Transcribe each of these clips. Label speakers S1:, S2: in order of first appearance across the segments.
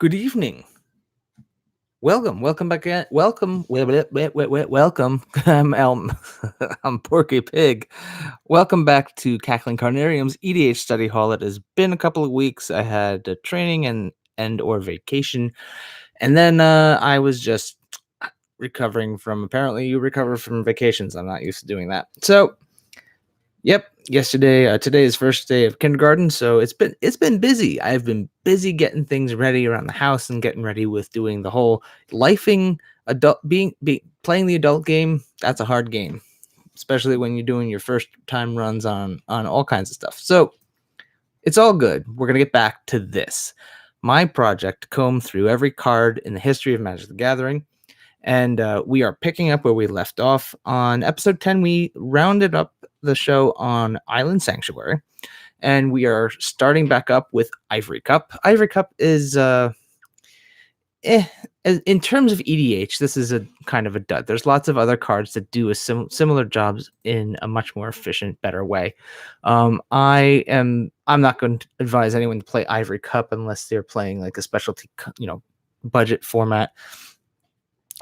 S1: Good evening. Welcome back. Welcome. I'm Porky Pig. Welcome back to Cackling Carnarium's EDH study hall. It has been a couple of weeks. I had a training and or vacation, and then I was just recovering from. Apparently, you recover from vacations. I'm not used to doing that. So, yep. Yesterday, today is first day of kindergarten, so it's been busy. I've been busy getting things ready around the house and getting ready with doing the whole lifing adult playing the adult game. That's a hard game, especially when you're doing your first time runs on all kinds of stuff. So it's all good. We're gonna get back to this. My project to comb through every card in the history of Magic the Gathering. And we are picking up where we left off on episode 10. We rounded up the show on Island Sanctuary, and we are starting back up with Ivory Cup. Ivory Cup is, in terms of EDH, this is a kind of a dud. There's lots of other cards that do similar jobs in a much more efficient, better way. I'm not going to advise anyone to play Ivory Cup unless they're playing like a specialty, budget format.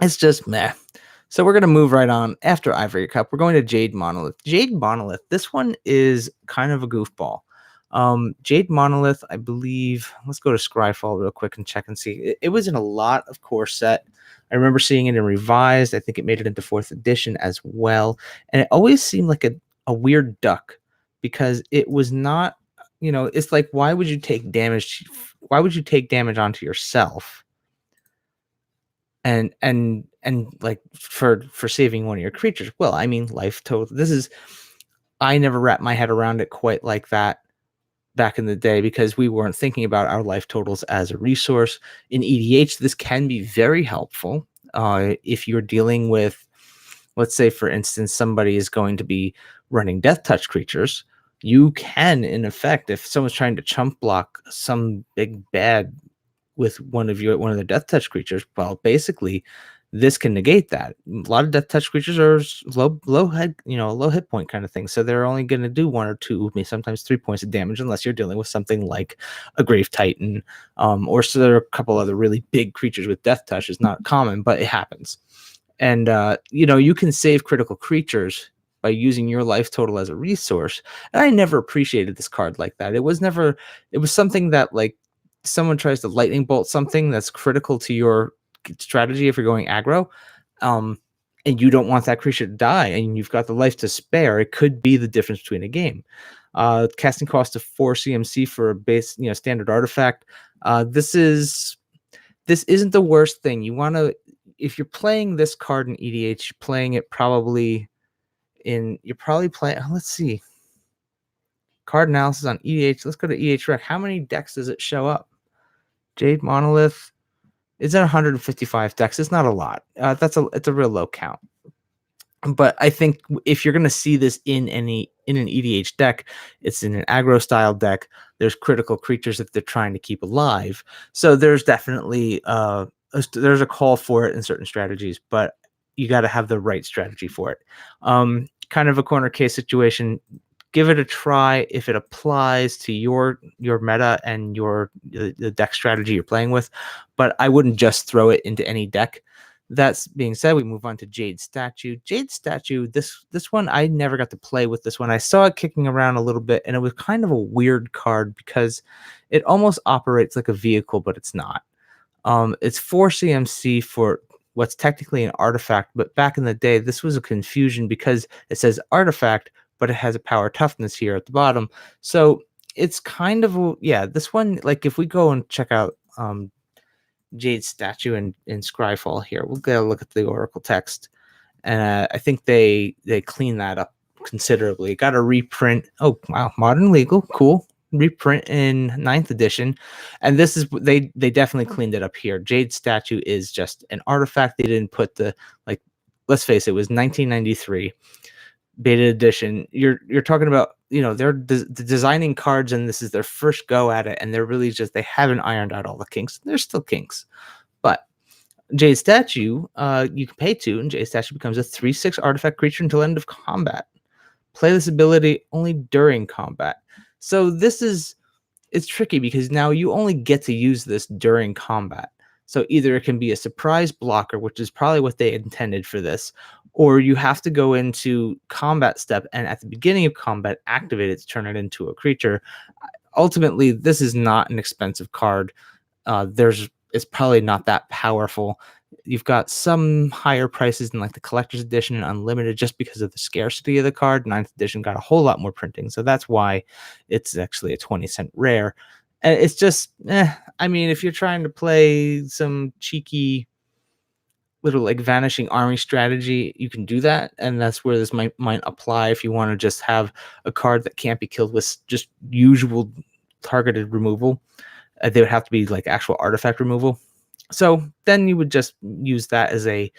S1: It's just meh. So we're going to move right on after Ivory Cup. We're going to Jade Monolith. Jade Monolith, this one is kind of a goofball. Jade Monolith, I believe, let's go to Scryfall real quick and check and see. It was in a lot of core set. I remember seeing it in Revised. I think it made it into 4th edition as well. And it always seemed like a weird duck because it was not, it's like, why would you take damage? Why would you take damage onto yourself? And like for saving one of your creatures? Well, I mean, life total. I never wrapped my head around it quite like that back in the day because we weren't thinking about our life totals as a resource. In EDH, this can be very helpful if you're dealing with, let's say, for instance, somebody is going to be running Death Touch creatures. You can, in effect, if someone's trying to chump block some big bad with one of the Death Touch creatures, well, basically, this can negate that. A lot of Death Touch creatures are low hit point kind of thing, so they're only going to do 1 or 2, maybe sometimes 3 points of damage, unless you're dealing with something like a Grave Titan, or so there are a couple other really big creatures with Death Touch. It's not common, but it happens. And you can save critical creatures by using your life total as a resource. And I never appreciated this card like that. It was something that, like, someone tries to lightning bolt something that's critical to your strategy if you're going aggro, and you don't want that creature to die, and you've got the life to spare, it could be the difference between a game. Casting cost of 4 CMC for a base, standard artifact. This isn't the worst thing. If you're playing this card in EDH, you're playing it let's see. Card analysis on EDH. Let's go to EDH Rec. How many decks does it show up? Jade Monolith. It's at 155 decks. It's not a lot. It's a real low count. But I think if you're going to see this in an EDH deck, it's in an aggro style deck. There's critical creatures that they're trying to keep alive. So there's definitely there's a call for it in certain strategies, but you got to have the right strategy for it. Kind of a corner case situation. Give it a try if it applies to your meta and the deck strategy you're playing with, but I wouldn't just throw it into any deck. That's being said, we move on to Jade Statue. Jade Statue, this one, I never got to play with this one. I saw it kicking around a little bit, and it was kind of a weird card because it almost operates like a vehicle, but it's not. It's 4 CMC for what's technically an artifact, but back in the day, this was a confusion because it says artifact, but it has a power toughness here at the bottom. So it's kind of, this one, like if we go and check out Jade Statue in Scryfall here, we'll get a look at the Oracle text. And I think they clean that up considerably. Got a reprint. Oh, wow. Modern Legal. Cool. Reprint in 9th edition. And this is, they definitely cleaned it up here. Jade Statue is just an artifact. They didn't put let's face it, was 1993. Beta edition. You're talking about, they're designing cards, and this is their first go at it, and they're really they haven't ironed out all the kinks. There's still kinks, but Jade Statue, you can pay 2, and Jade Statue becomes a 3/6 artifact creature until end of combat. Play this ability only during combat. So this is it's tricky because now you only get to use this during combat. So either it can be a surprise blocker, which is probably what they intended for this, or you have to go into combat step and at the beginning of combat activate it to turn it into a creature. Ultimately, this is not an expensive card. It's probably not that powerful. You've got some higher prices in like the collector's edition and unlimited just because of the scarcity of the card. Ninth edition got a whole lot more printing, so that's why it's actually a 20-cent rare. And it's just, I mean, if you're trying to play some cheeky little like vanishing army strategy, you can do that, and that's where this might apply if you want to just have a card that can't be killed with just usual targeted removal. They would have to be like actual artifact removal. So then you would just use that as a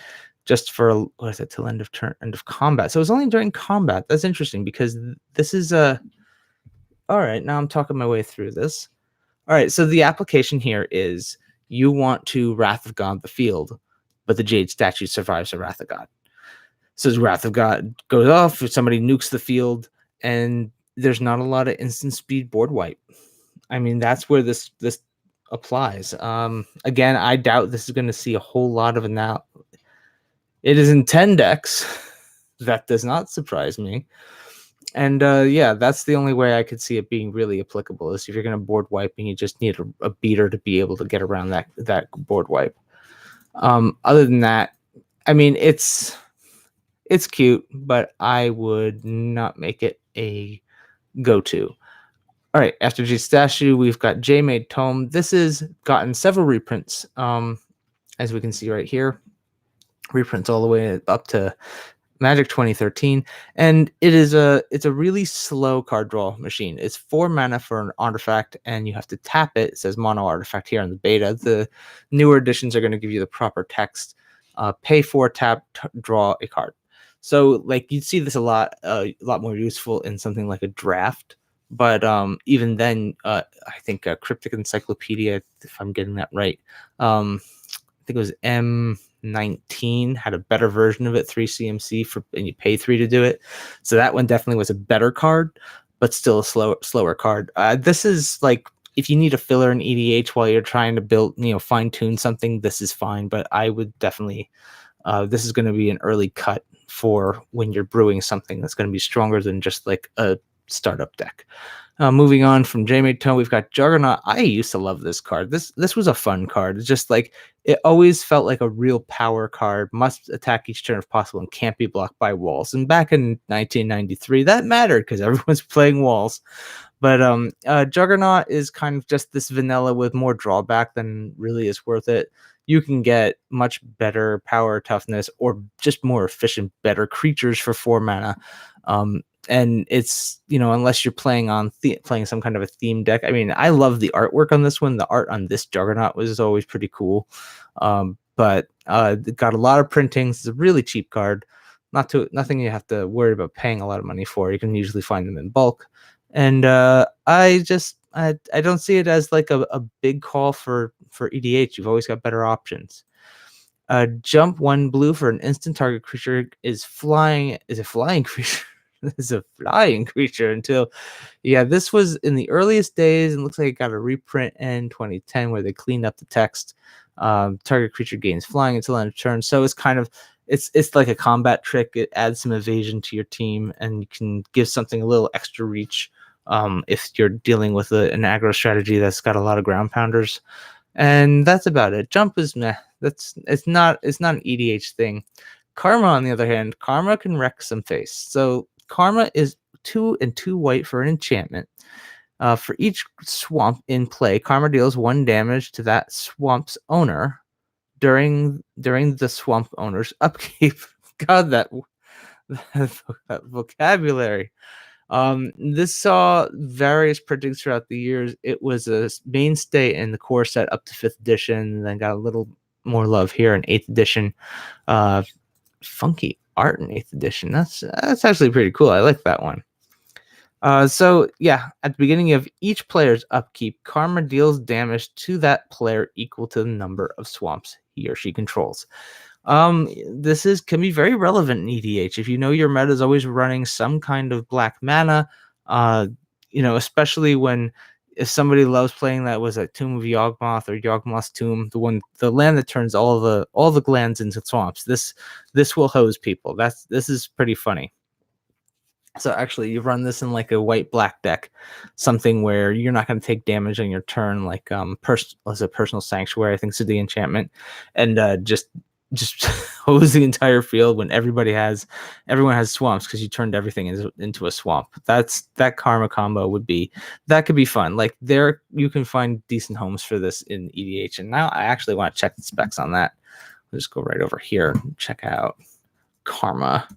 S1: just for what is it till end of combat. So it's only during combat. That's interesting because this is a all right. Now I'm talking my way through this. All right. So the application here is you want to Wrath of God the field, but the Jade statue survives the Wrath of God. So the Wrath of God goes off if somebody nukes the field, and there's not a lot of instant speed board wipe. I mean, that's where this applies. Again, I doubt this is going to see a whole lot of it now. It is in 10 decks. That does not surprise me. And yeah, that's the only way I could see it being really applicable is if you're going to board wipe and you just need a beater to be able to get around that board wipe. Other than that, I mean, it's cute, but I would not make it a go-to. All right, after G Statue, we've got J-Made Tome. This has gotten several reprints, as we can see right here. Reprints all the way up to Magic 2013, and it's a really slow card draw machine. It's 4 mana for an artifact, and you have to tap it. It says mono artifact here in the beta. The newer editions are going to give you the proper text. Pay 4, tap, draw a card. So like you'd see this a lot more useful in something like a draft. But even then, I think Cryptic Encyclopedia, if I'm getting that right, I think it was M19 had a better version of it, 3 CMC and you pay 3 to do it. So that one definitely was a better card, but still a slower card. This is like if you need a filler in EDH while you're trying to build, fine tune something, this is fine. But I would definitely, this is going to be an early cut for when you're brewing something that's going to be stronger than just like a startup deck. Moving on from J-Made Tome, we've got Juggernaut. I used to love this card. This was a fun card. It's just like it always felt like a real power card. Must attack each turn if possible and can't be blocked by walls. And back in 1993, that mattered because everyone's playing walls. But Juggernaut is kind of just this vanilla with more drawback than really is worth it. You can get much better power toughness or just more efficient, better creatures for 4 mana. And it's, unless you're playing on playing some kind of a theme deck. I mean, I love the artwork on this one. The art on this Juggernaut was always pretty cool. But it got a lot of printings. It's a really cheap card. Nothing you have to worry about paying a lot of money for. You can usually find them in bulk. And I don't see it as like a big call for EDH. You've always got better options. Jump 1 blue for an instant target creature is a flying creature. Is a flying creature until this was in the earliest days and looks like it got a reprint in 2010 where they cleaned up the text. Target creature gains flying until end of turn. So it's kind of it's like a combat trick. It adds some evasion to your team and you can give something a little extra reach if you're dealing with an aggro strategy that's got a lot of ground pounders. And that's about it. Jump is meh. It's not an EDH thing. Karma, on the other hand, Karma can wreck some face. So Karma is 2 and 2 white for an enchantment. For each swamp in play, Karma deals 1 damage to that swamp's owner during the swamp owner's upkeep. God, that vocabulary. This saw various printings throughout the years. It was a mainstay in the core set up to 5th edition, then got a little more love here in 8th edition. Funky art in 8th edition. That's actually pretty cool. I like that one. So yeah, at the beginning of each player's upkeep, Karma deals damage to that player equal to the number of swamps he or she controls. This can be very relevant in EDH if you know your meta is always running some kind of black mana. Especially when if somebody loves playing that, was a Tomb of Yawgmoth or Yawgmoth's Tomb, the land that turns all the glands into swamps. This will hose people. This is pretty funny. So actually, you run this in like a white black deck, something where you're not going to take damage on your turn, like as a personal sanctuary. I think is the enchantment, and just hose the entire field when everyone has swamps because you turned everything into a swamp. That karma combo that could be fun. Like there, you can find decent homes for this in EDH. And now I actually want to check the specs on that. I'll just go right over here and check out karma.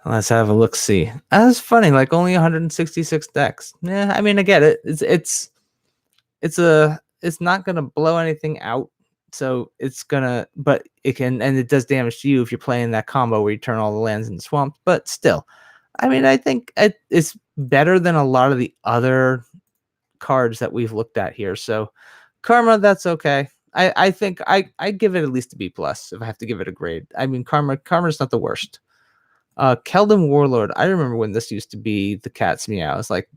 S1: Let's have a look. See, that's funny. Like only 166 decks. Yeah, I mean, I get it. It's not gonna blow anything out. So it's gonna, but it can, and it does damage to you if you're playing that combo where you turn all the lands into swamps. But still, I mean, I think it's better than a lot of the other cards that we've looked at here. So karma, that's okay. I think I give it at least a B plus if I have to give it a grade. I mean, karma's not the worst. Keldon Warlord. I remember when this used to be the cat's meow. It's like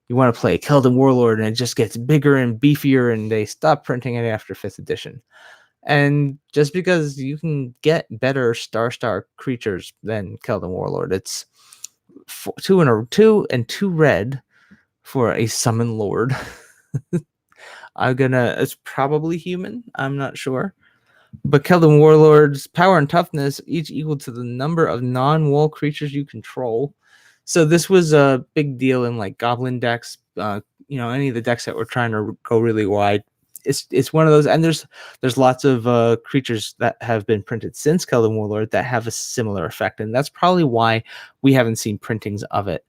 S1: you want to play Keldon Warlord and it just gets bigger and beefier, and they stop printing it after 5th edition. And just because you can get better star creatures than Keldon Warlord, it's 2 and 2 red for a summon lord. It's probably human. I'm not sure. But Keldon Warlord's power and toughness each equal to the number of non-wall creatures you control. So this was a big deal in like goblin decks. Any of the decks that were trying to go really wide. It's one of those, and there's lots of creatures that have been printed since Keldon Warlord that have a similar effect, and that's probably why we haven't seen printings of it.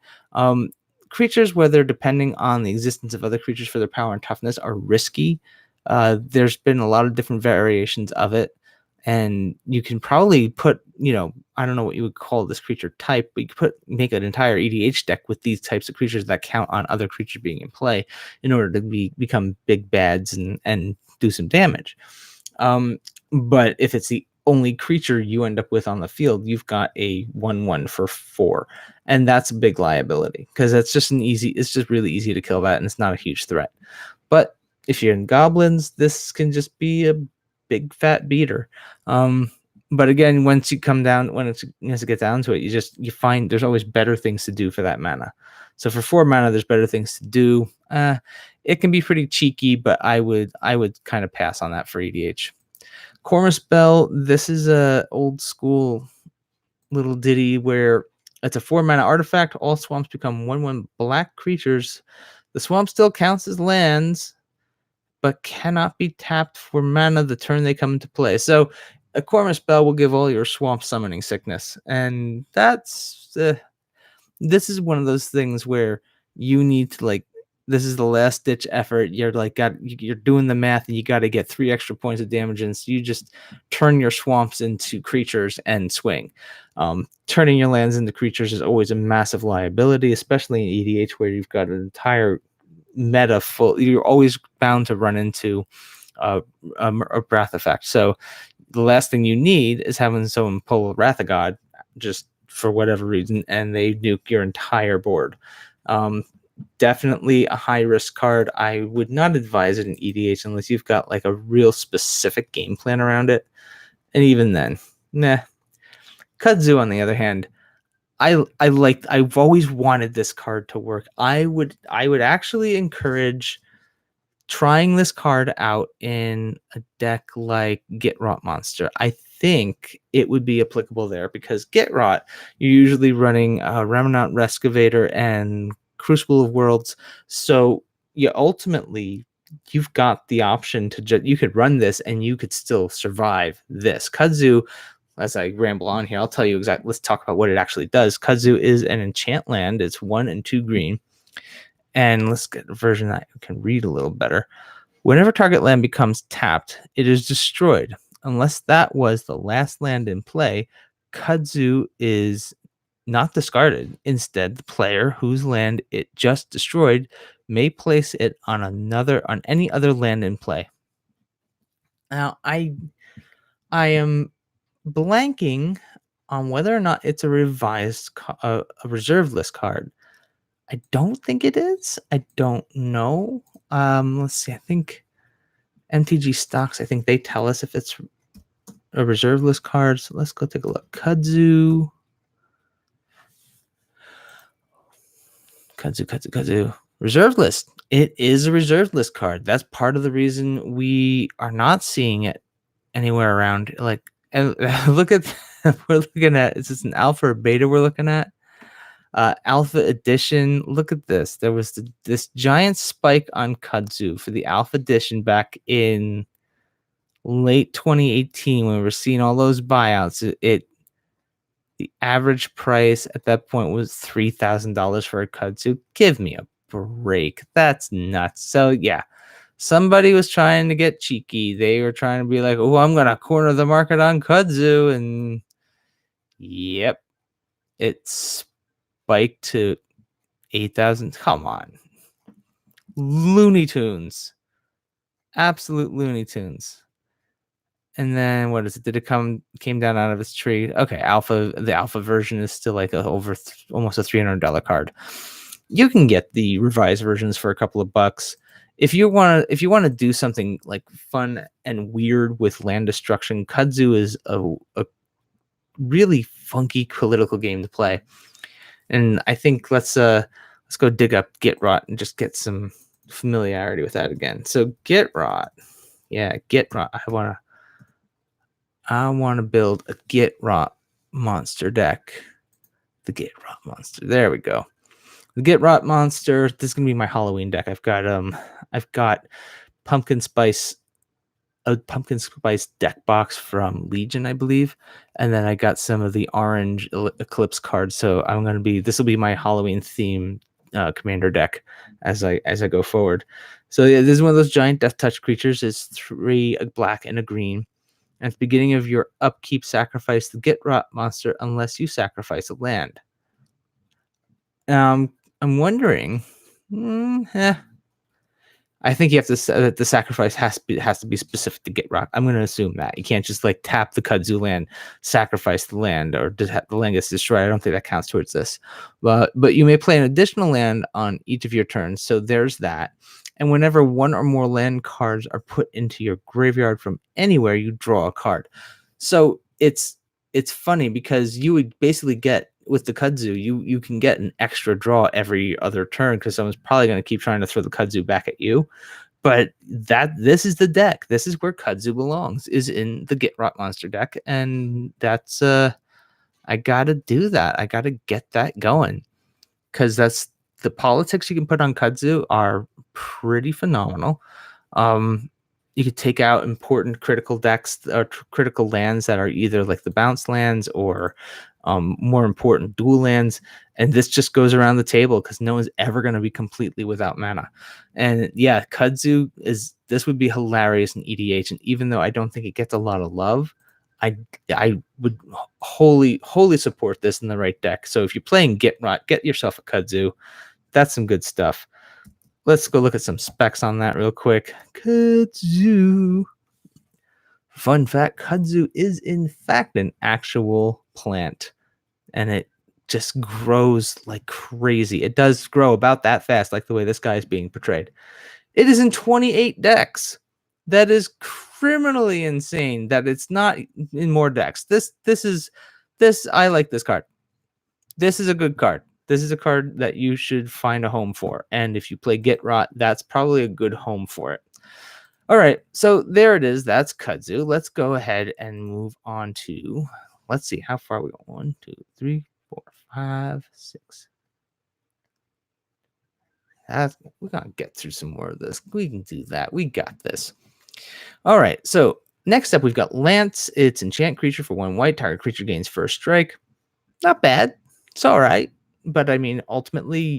S1: Creatures where they're depending on the existence of other creatures for their power and toughness are risky. There's been a lot of different variations of it, and you can probably put, I don't know what you would call this creature type, but you could make an entire EDH deck with these types of creatures that count on other creatures being in play in order to become big bads and do some damage. But if it's the only creature you end up with on the field, you've got a 1/1 for 4, and that's a big liability because it's just really easy to kill that, and it's not a huge threat. But if you're in goblins, this can just be a big fat beater. But again, once it gets down to it, you find there's always better things to do for that mana. So for 4 mana, there's better things to do. It can be pretty cheeky, but I would kind of pass on that for EDH. Korma Spell, this is a old school little ditty where it's a 4 mana artifact. All swamps become 1/1 black creatures. The swamp still counts as lands, but cannot be tapped for mana the turn they come into play. So a Korma Spell will give all your swamp summoning sickness. And this is one of those things where you need to this is the last ditch effort. You're doing the math and you got to get 3 extra points of damage. And so you just turn your swamps into creatures and swing. Turning your lands into creatures is always a massive liability, especially in EDH where you've got an entire meta full. You're always bound to run into a Wrath effect. So the last thing you need is having someone pull a Wrath of God just for whatever reason, and they nuke your entire board. Definitely a high risk card. I would not advise it in EDH unless you've got like a real specific game plan around it. And even then, nah. Kudzu, on the other hand, I've always wanted this card to work. I would actually encourage trying this card out in a deck like Get Rot Monster. I think it would be applicable there because Get Rot, you're usually running Remnant Rescavator and Crucible of Worlds. So you've got the option to you could run this and you could still survive this. Kudzu, as I ramble on here, I'll tell you exactly. Let's talk about what it actually does. Kudzu is an enchant land. It's 1 and 2 green. And let's get a version that you can read a little better. Whenever target land becomes tapped, it is destroyed. Unless that was the last land in play, Kudzu is not discarded. Instead, the player whose land it just destroyed may place it on any other land in play. Now, I am blanking on whether or not it's a revised a reserve list card. I don't think it is. I don't know. Let's see. I think MTG Stocks, I think they tell us if it's a reserve list card. So let's go take a look. Kudzu. Reserve list. It is a reserve list card. That's part of the reason we are not seeing it anywhere around. Like, and look at we're looking at. Is this an alpha or beta we're looking at? Alpha edition. Look at this. There was this giant spike on Kudzu for the alpha edition back in late 2018 when we were seeing all those buyouts. The average price at that point was $3,000 for a kudzu. Give me a break. That's nuts. So yeah, somebody was trying to get cheeky. They were trying to be like, "Oh, I'm gonna corner the market on kudzu," and yep, it spiked to 8,000. Come on, Looney Tunes, absolute Looney Tunes. And then what is it? Did it came down out of its tree? Okay, the alpha version is still like almost a $300 card. You can get the revised versions for a couple of bucks. If you want to do something like fun and weird with land destruction, Kudzu is a really funky political game to play. And I think let's go dig up Git Rot and just get some familiarity with that again. So Git Rot. Yeah, Git Rot. I want to build a Git Rot monster deck. The Git Rot monster. There we go. The Git Rot monster. This is gonna be my Halloween deck. I've got pumpkin spice, a pumpkin spice deck box from Legion, I believe, and then I got some of the orange Eclipse cards. So this will be my Halloween theme commander deck as I go forward. So yeah, this is one of those giant death touch creatures. It's 3 a black and a green. At the beginning of your upkeep, sacrifice the Git Rot monster unless you sacrifice a land. I'm wondering. I think you have to say that the sacrifice has to be specific to Git Rot. I'm going to assume that you can't just like tap the Kudzu land, sacrifice the land, or the land gets destroyed. I don't think that counts towards this. But you may play an additional land on each of your turns. So there's that. And whenever one or more land cards are put into your graveyard from anywhere, you draw a card. So it's funny because you would basically get with the kudzu, you can get an extra draw every other turn because someone's probably going to keep trying to throw the kudzu back at you. But this is the deck. This is where kudzu belongs, is in the Git Rot monster deck, and that's I gotta do that. I gotta get that going because that's the politics you can put on kudzu are pretty phenomenal. You could take out important critical decks or critical lands that are either like the bounce lands or more important dual lands, and this just goes around the table because no one's ever going to be completely without mana. And yeah, kudzu this would be hilarious in EDH, and even though I don't think it gets a lot of love, I would wholly support this in the right deck. So if you're playing Git Rot, get yourself a kudzu. That's some good stuff. Let's go look at some specs on that real quick. Kudzu. Fun fact, kudzu is in fact an actual plant, and it just grows like crazy. It does grow about that fast, like the way this guy is being portrayed. It is in 28 decks. That is criminally insane that it's not in more decks. I like this card. This is a good card. This is a card that you should find a home for. And if you play Git Rot, that's probably a good home for it. All right, so there it is. That's kudzu. Let's go ahead and move on to, let's see, how far we go. 1, 2, 3, 4, 5, 6. We're going to get through some more of this. We can do that. We got this. All right, so next up, we've got Lance. It's enchant creature for 1 white. Target creature gains first strike. Not bad. It's all right. But I mean, ultimately,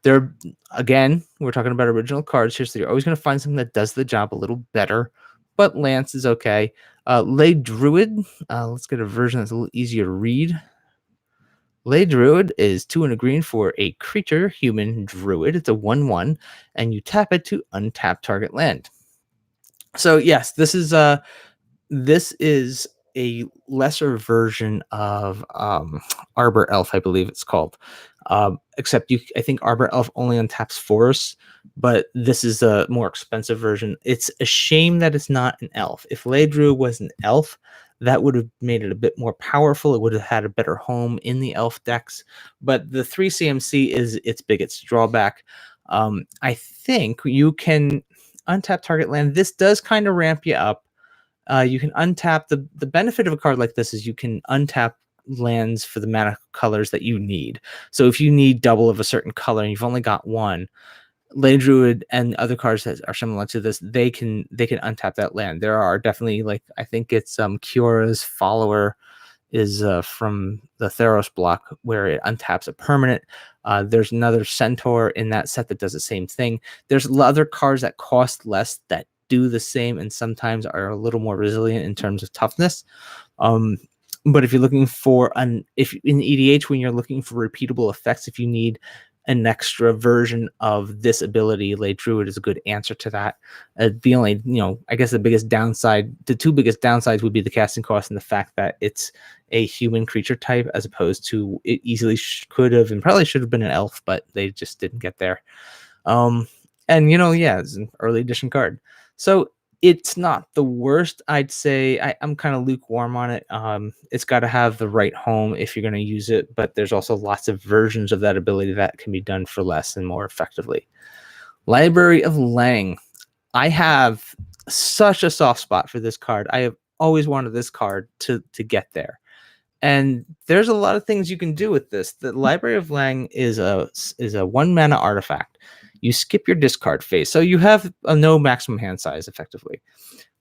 S1: there again, we're talking about original cards here, so you're always going to find something that does the job a little better. But Lance is okay. Lay Druid. Let's get a version that's a little easier to read. Lay Druid is 2 and a green for a creature, human druid. It's a 1/1, and you tap it to untap target land. So yes, this is a lesser version of Arbor Elf, I believe it's called. Except I think Arbor Elf only untaps forests, but this is a more expensive version. It's a shame that it's not an elf. If Laydrew was an elf, that would have made it a bit more powerful. It would have had a better home in the elf decks. But the 3 CMC is its biggest drawback. I think you can untap target land. This does kind of ramp you up. You can untap the benefit of a card like this is you can untap lands for the mana colors that you need. So if you need double of a certain color and you've only got one, Ley Druid and other cards that are similar to this, they can untap that land. There are definitely, like, I think it's Kiora's Follower is from the Theros block where it untaps a permanent. There's another Centaur in that set that does the same thing. There's other cards that cost less that do the same and sometimes are a little more resilient in terms of toughness. But if you're looking for if in EDH, when you're looking for repeatable effects, if you need an extra version of this ability, Ley Druid is a good answer to that. The only, I guess the two biggest downsides would be the casting cost and the fact that it's a human creature type as opposed to it easily could have and probably should have been an elf, but they just didn't get there. And it's an early edition card. So it's not the worst, I'd say. I'm kind of lukewarm on it. It's got to have the right home if you're going to use it, but there's also lots of versions of that ability that can be done for less and more effectively. Library of Lang. I have such a soft spot for this card. I have always wanted this card to get there. And there's a lot of things you can do with this. The Library of Lang is a 1 mana artifact. You skip your discard phase, so you have no maximum hand size effectively.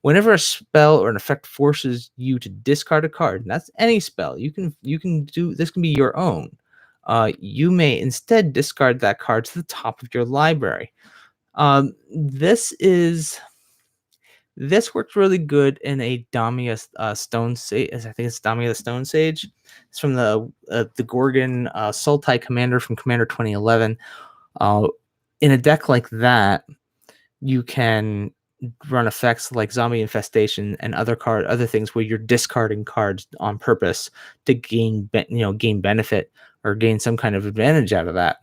S1: Whenever a spell or an effect forces you to discard a card, and that's any spell, you can do this, can be your own. You may instead discard that card to the top of your library. This worked really good in a Damia Stone Sage. I think it's Damia the Stone Sage. It's from the Gorgon Sultai Commander from Commander 2011. In a deck like that, you can run effects like Zombie Infestation and other things where you're discarding cards on purpose to gain benefit or gain some kind of advantage out of that.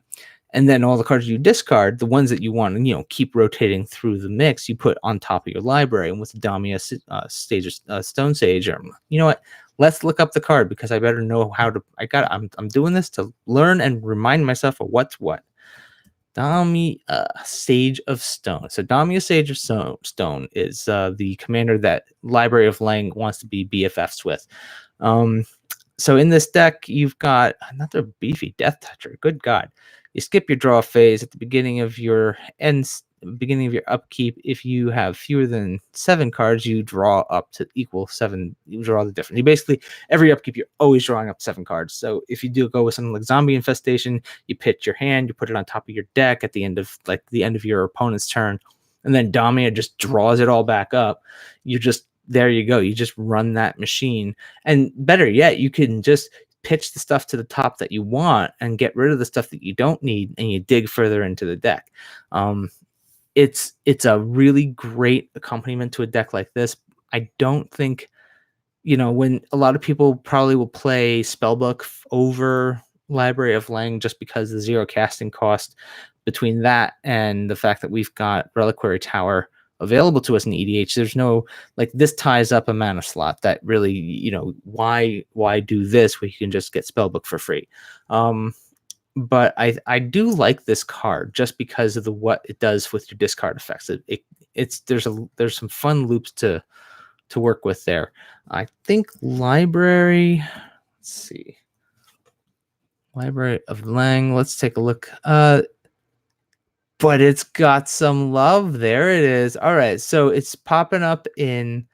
S1: And then all the cards you discard, the ones that you want to keep rotating through the mix, you put on top of your library. And with Damia Stone Sage, you know what? Let's look up the card because I better know how to. I'm doing this to learn and remind myself of what's what. Damia Sage of Stone. So Damia Sage of Stone is the commander that Library of Lang wants to be BFFs with. So in this deck, you've got another beefy Death Toucher. Good God. You skip your draw phase at the beginning of your upkeep. If you have fewer than 7 cards, you draw up to equal 7. You draw the difference. You basically, every upkeep, you're always drawing up 7 cards. So if you do go with something like Zombie Infestation, you pitch your hand, you put it on top of your deck at the end of your opponent's turn, and then Damia just draws it all back up. There you go. You just run that machine. And better yet, you can just pitch the stuff to the top that you want and get rid of the stuff that you don't need, and you dig further into the deck. It's a really great accompaniment to a deck like this. I don't think, when a lot of people probably will play Spellbook over Library of Lang just because the 0 casting cost between that and the fact that we've got Reliquary Tower available to us in EDH. There's no, this ties up a mana slot that really, why do this when you can just get Spellbook for free? But I do like this card just because of what it does with your discard effects. There's some fun loops to work with there. I think Library, let's see. Library of Lang, let's take a look. But it's got some love. There it is. All right. So it's popping up in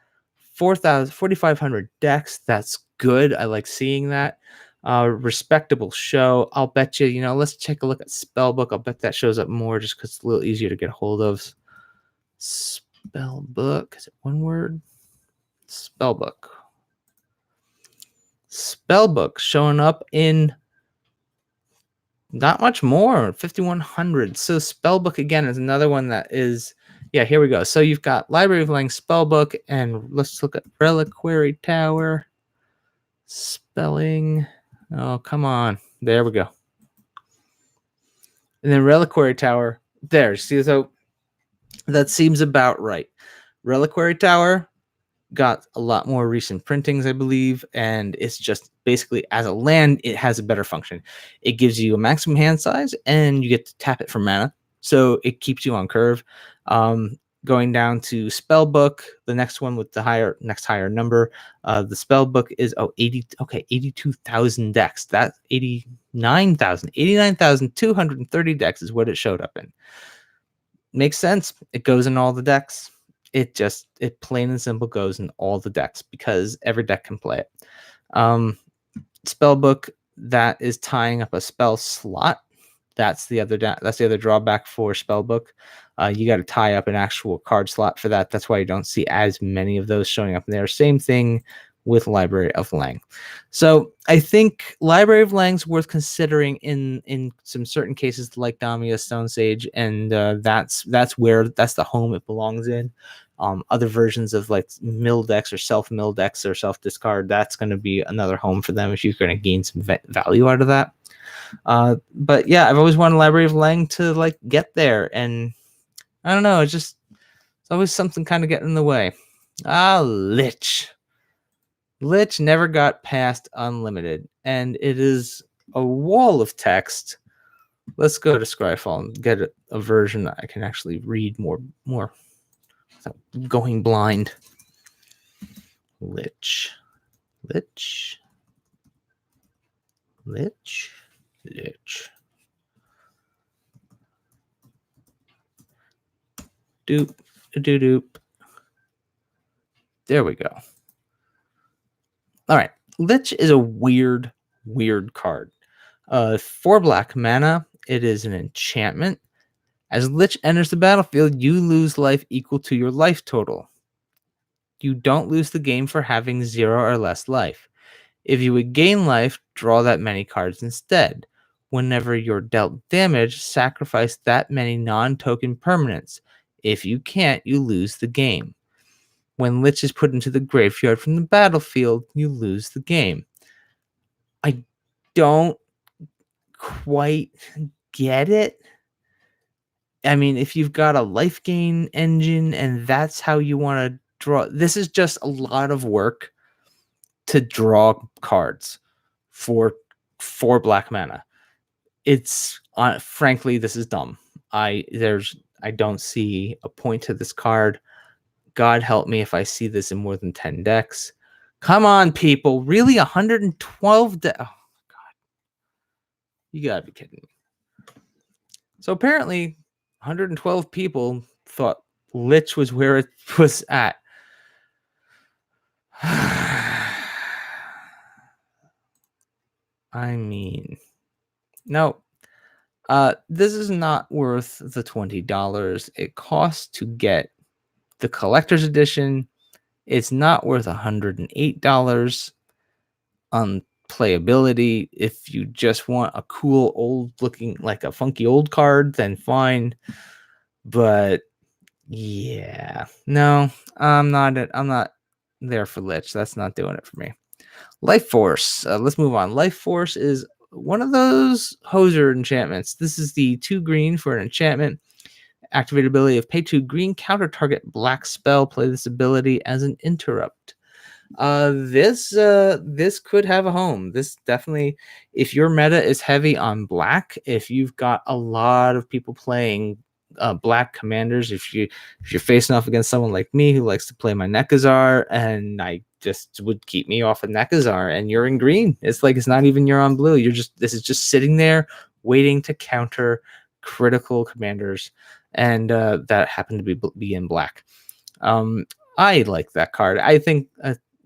S1: 4,500 decks. That's good. I like seeing that. Respectable show. I'll bet you, let's take a look at Spellbook. I'll bet that shows up more just because it's a little easier to get a hold of. Spellbook. Is it one word? Spellbook. Spellbook showing up in not much more, 5,100. So Spellbook again is another one that is, here we go. So you've got Library of Lang, Spellbook, and let's look at Reliquary Tower. Spelling. Oh, come on. There we go. And then Reliquary Tower, there. See, so that seems about right. Reliquary Tower got a lot more recent printings, I believe, and it's just basically as a land, it has a better function. It gives you a maximum hand size, and you get to tap it for mana, so it keeps you on curve. Going down to Spellbook, the next one with the higher number, the Spellbook is 82,000 decks. That 89,230 decks is what it showed up in. Makes sense. It goes in all the decks. It plain and simple goes in all the decks because every deck can play it. Spellbook, that is tying up a spell slot. That's the other drawback for Spellbook. You got to tie up an actual card slot for that. That's why you don't see as many of those showing up in there. Same thing with Library of Lang. So I think Library of Lang's worth considering in some certain cases like Damia Stone Sage, and that's the home it belongs in. Other versions of like mill decks or self-mill decks or self-discard, that's going to be another home for them if you're going to gain some value out of that. But yeah, I've always wanted Library of Lang to like get there, and I don't know, it's always something kind of getting in the way. Lich. Lich never got past unlimited, and it is a wall of text. Let's go to Scryfall and get a version I can actually read more without going blind. Lich. Doop. There we go. All right. Lich is a weird card. 4 black mana. It is an enchantment. As Lich enters the battlefield, you lose life equal to your life total. You don't lose the game for having 0 or less life. If you would gain life, draw that many cards instead. Whenever you're dealt damage, sacrifice that many non-token permanents. If you can't, you lose the game. When Lich is put into the graveyard from the battlefield, you lose the game. I don't quite get it. I mean, if you've got a life gain engine and that's how you want to draw, this is just a lot of work to draw cards for 4 black mana. It's frankly, this is dumb. I don't see a point to this card. God help me if I see this in more than 10 decks. Come on, people. Really? 112 decks? Oh, God. You gotta be kidding me. So apparently, 112 people thought Lich was where it was at. I mean, no. This is not worth the $20 it costs to get the collector's edition. It's not worth $108 on playability. If you just want a cool old looking, like a funky old card, then fine. But yeah, no, I'm not there for Lich. That's not doing it for me. Life Force. Let's move on. Life Force is one of those hoser enchantments. This is the 2 green for an enchantment. Activate ability of pay 2 green, counter target black spell. Play this ability as an interrupt. This could have a home. This definitely, if your meta is heavy on black, if you've got a lot of people playing black commanders, if you're facing off against someone like me who likes to play my Nekazar, and I just would keep me off of Nekazar, and you're in green, it's like it's not even you're on blue. This is just sitting there waiting to counter critical commanders, and that happen to be in black. I like that card. I think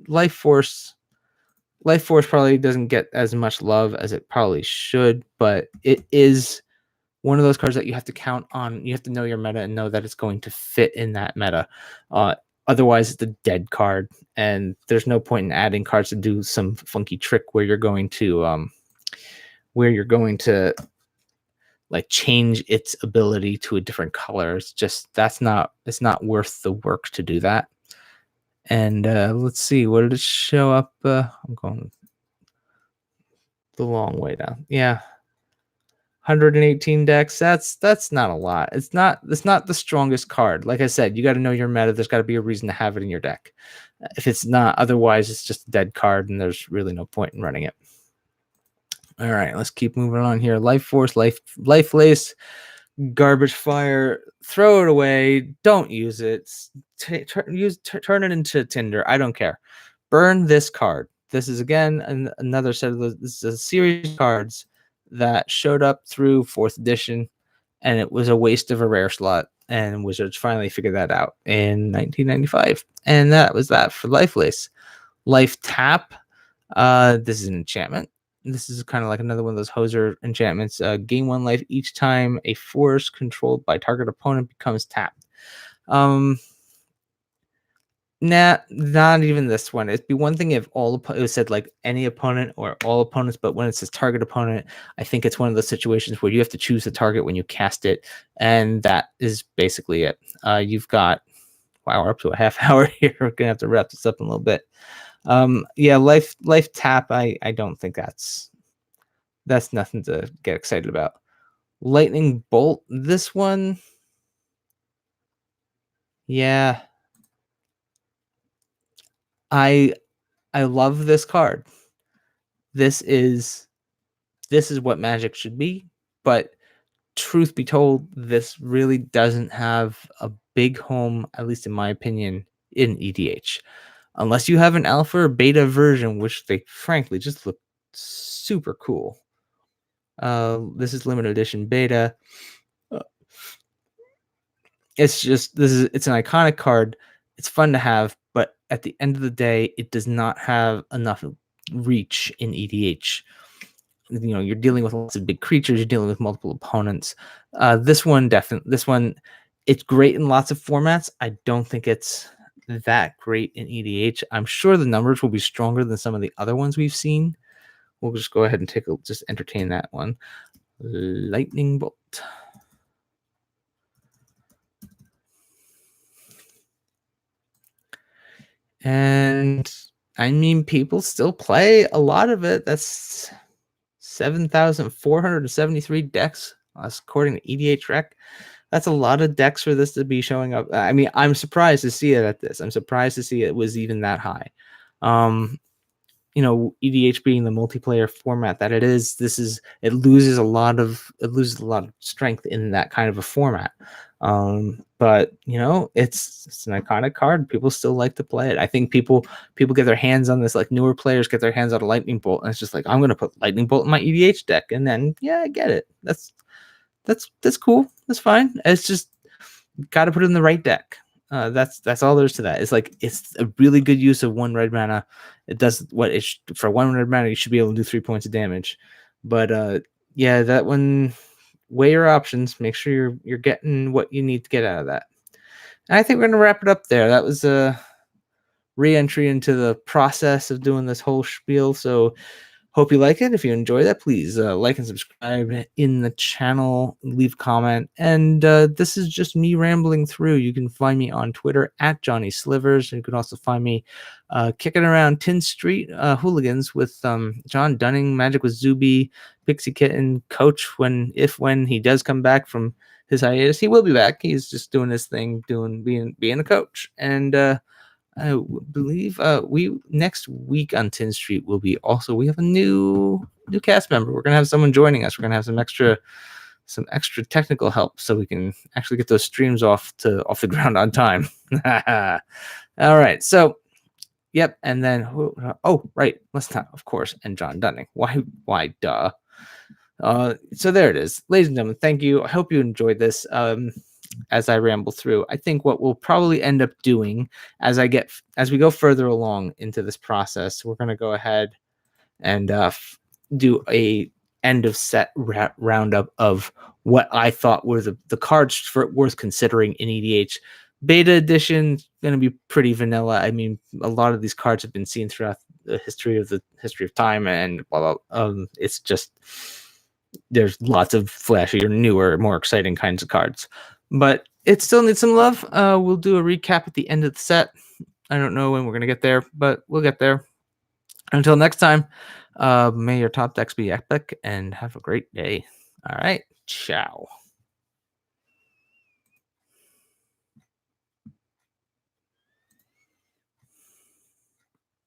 S1: Life Force probably doesn't get as much love as it probably should, but it is one of those cards that you have to count on. You have to know your meta and know that it's going to fit in that meta. Otherwise, it's a dead card, and there's no point in adding cards to do some funky trick where you're going to like change its ability to a different color. It's not worth the work to do that. And let's see, what did it show up? I'm going the long way down. Yeah. 118 decks. That's not a lot. It's not the strongest card. Like I said, you got to know your meta. There's got to be a reason to have it in your deck. If it's not, otherwise it's just a dead card, and there's really no point in running it. All right, let's keep moving on here. Life Force, Life Lace, Garbage Fire. Throw it away. Don't use it. Turn it into Tinder. I don't care. Burn this card. This is again another set of this is a series of cards that showed up through 4th edition, and it was a waste of a rare slot. And Wizards finally figured that out in 1995, and that was that for Life Lace. Life Tap. This is an enchantment. This is kind of like another one of those hoser enchantments. Gain 1 life each time a force controlled by target opponent becomes tapped. Not even this one. It'd be one thing if it said like any opponent or all opponents, but when it says target opponent, I think it's one of those situations where you have to choose the target when you cast it, and that is basically it. You've got we're up to a half hour here. We're gonna have to wrap this up in a little bit. Yeah, life tap. I don't think that's nothing to get excited about. Lightning bolt. This one, yeah. I love this card. This is what Magic should be, but truth be told, this really doesn't have a big home, at least in my opinion, in EDH. Unless you have an alpha or beta version, which they frankly just look super cool. This is limited edition beta. It's an iconic card. It's fun to have, but at the end of the day, it does not have enough reach in EDH. You're dealing with lots of big creatures. You're dealing with multiple opponents. This one, it's great in lots of formats. I don't think it's that great in EDH. I'm sure the numbers will be stronger than some of the other ones we've seen. We'll just go ahead and just entertain that one. Lightning Bolt. And I mean, people still play a lot of it. That's 7,473 decks, according to EDH Rec. That's a lot of decks for this to be showing up. I mean, I'm surprised to see it at this. I'm surprised to see it was even that high. EDH being the multiplayer format that it is, it loses a lot of strength in that kind of a format. But it's an iconic card. People still like to play it. I think people get their hands on this, like newer players get their hands on a Lightning Bolt, and it's just like, I'm gonna put Lightning Bolt in my EDH deck, and then I get it. That's cool. That's fine. It's just got to put it in the right deck. That's all there's to that. It's a really good use of 1 red mana. It does what for 1 red mana. You should be able to do 3 points of damage. But that one. Weigh your options. Make sure you're getting what you need to get out of that. And I think we're gonna wrap it up there. That was a re-entry into the process of doing this whole spiel. So hope you like it. If you enjoy that, please like and subscribe in the channel, leave a comment. And this is just me rambling through. You can find me on Twitter at Johnny Slivers. You can also find me kicking around 10th Street Hooligans with John Dunning, Magic with Zuby, Pixie Kitten, Coach. When he does come back from his hiatus, he will be back. He's just doing his thing, being a coach. And I believe we next week on 10th Street will be we have a new cast member. We're gonna have someone joining us. We're gonna have some extra technical help so we can actually get those streams off the ground on time. All right, so yep, and then right, let's not, of course, and John Dunning. Why duh. So there it is, ladies and gentlemen. Thank you. I hope you enjoyed this. As I ramble through, I think what we'll probably end up doing as we go further along into this process, we're going to go ahead and do a end of set roundup of what I thought were the cards worth considering in EDH. Beta edition going to be pretty vanilla. I mean, a lot of these cards have been seen throughout the history of time, and blah, blah, it's just there's lots of flashier, newer, more exciting kinds of cards. But it still needs some love. We'll do a recap at the end of the set. I don't know when we're going to get there, but we'll get there. Until next time, may your top decks be epic and have a great day. All right. Ciao.